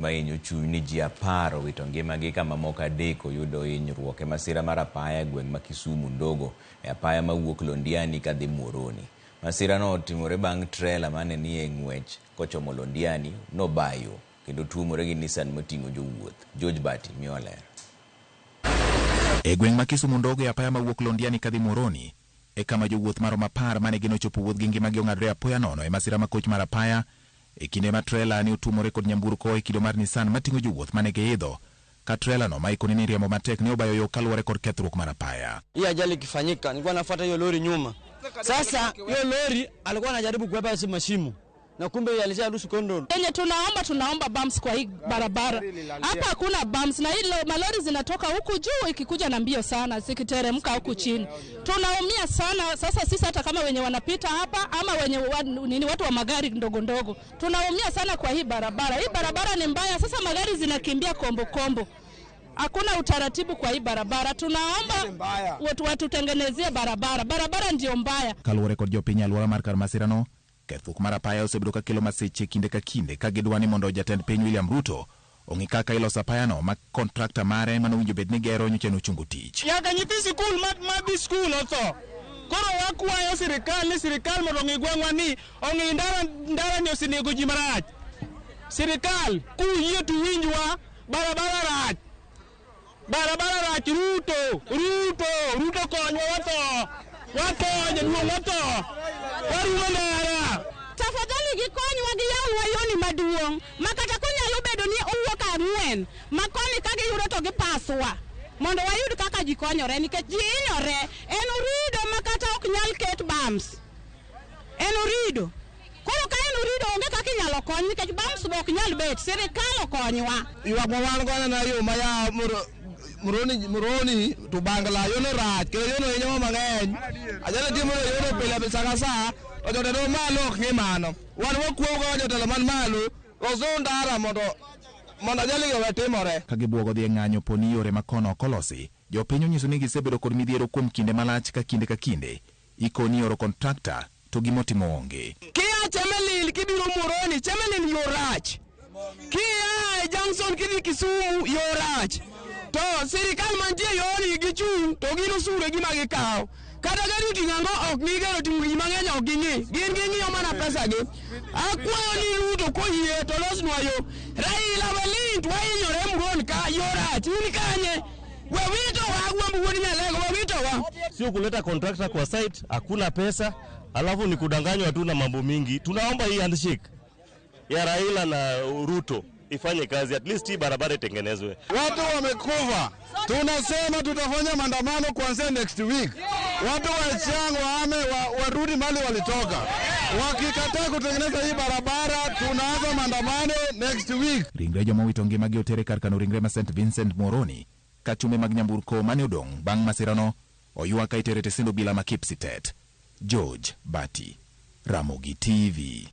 Mainyo chuny ni ji 10 owito ngimagi kama moko 3 oyudo hinyruok e masira mar apaya e gweng' ma Kisumu Ndogo e apaya mawuok Londiani kadhi Muhoroni. Masirano otimore bang' trela mane ni e ng'wech kochomo Londiani nobayo kendo tuomore gi Nissan moting'o jowuoth. George Bati miyo ler. E gweng' ma Kisumu Ndogo e apaya mawuok Londiani kadhi Muhoroni e kama jowuoth maromo 10 mane gin ochopo wuoth gi ngimagi ong'adre apoya nono e masira ma koch mar apaya e kinde ma trela ni otuomore kod nyamburko e kido mar Nissan mating'o jowuoth mane giidho ka trela no ma ikoni ni riembo matek ne obayo yo kaluwore kod kethruok mar apaya. Hii ajali ikifanyika nilikuwa nafuata hiyo lori nyuma. Sasa hiyo lori alikuwa anajaribu kuepa mashimo na kumbe alisha ruhusu kondo. Yenye tunaomba bumps kwa hii barabara. Hapa hakuna bumps na hilo malori zinatoka huku juu ikikuja na mbio sana zikiteremka huku chini. Tunaumia sana sasa sisi hata kama wenye wanapita hapa ama wenye watu wa magari ndogo ndogo. Tunaumia sana kwa hii barabara. Hii barabara ni mbaya sasa magari zinakimbia kombo. Hakuna utaratibu kwa hii barabara. Tunaomba watu tengenezie barabara. Barabara ndio mbaya. Kaluwore kod jopiny alwora mar kar masirano, kethruok mar apaya osebedo ka kelo masiche kinde ka kinde ka gidwani mondo jatend piny William Ruto ong'i kaka iloso apayano ma kontrakta mare manowinjo bed ni gero nyocha nochungo tich. Nyaka nyithi sikul madhi skul otho. Koro wakwayo sirikal mondo ong'i gweng'wa ni ong'i ndara ni osenego ji marach. Sirikal kuyie tu winjwa barabara rach. Barabara rach Ruto konywa watho jaduong' watho. Warumo ndara. Tafadhali gikonywa gi yawa yoni maduong' makata kunyalo bedo ni owuok 4 makoni ka giyudo to gipaswa mondo wayud kaka jikonyore nikech ji hinyore. En urido makata ok nyal ket bumps. En urido. Koro ka en urido onge kaka inyalo kony nikech bumps ok nyal bet. Sirikal okonywa. Iwa mwan gona na yo maya Muhoroni to Bangla yo no rach ke yo no hinyo mang'eny. Ajala timo yo no pile sa to jotelo malo ok ng'i mano. Wan wakuogo jotelo man malo loso ndara mondo ajali go timore. Ka gibuogo dhi ng'anyo poni yore makono kolosi, jopiny onyiso ni gisebedo kod midhiero kuom kinde malach ka kinde ikoni oro kontrakta to gimotimo onge. Kia Chemelil kibiro Muhoroni Chemelil yo rach. Kia Junction kidhi Kisumu yo rach. To sirikal mantie yoni gichung' to gino sure gima gikaw. Kata gari ting'ango ok gigero ting'o mang'eny ok ging'i. Gin ging'iyo mana pesa gi. Akwayo ni Ruto koyie to losnwa yo. Raila Walint wahinyore Muhoroni ka yo rach. Uni kanye? Wawito wagwambu wuodi nyalego wawito wa. Sio kuleta contractor kwa site, hakuna pesa, alafu ni kudanganywa tu na mambo mingi. Tunaomba hii handshake ya Raila na Ruto ifanye kazi, at least hii barabara itengenezwe. Watu wamekufa. Tunasema tutafanya maandamano kuanzia next week. Watu wa Chang'wa warudi mali walitoka. Wakikataa kutengeneza hii barabara tunaanza maandamano next week. Ringre joma wito ngimagi otere kar kano ringre ma St Vincent Muhoroni ka chumbe mag nyamburko mane odong' bang' masirano oywa ka itere Tesindo bila ma Kipsitet. George Bati, Ramogi TV.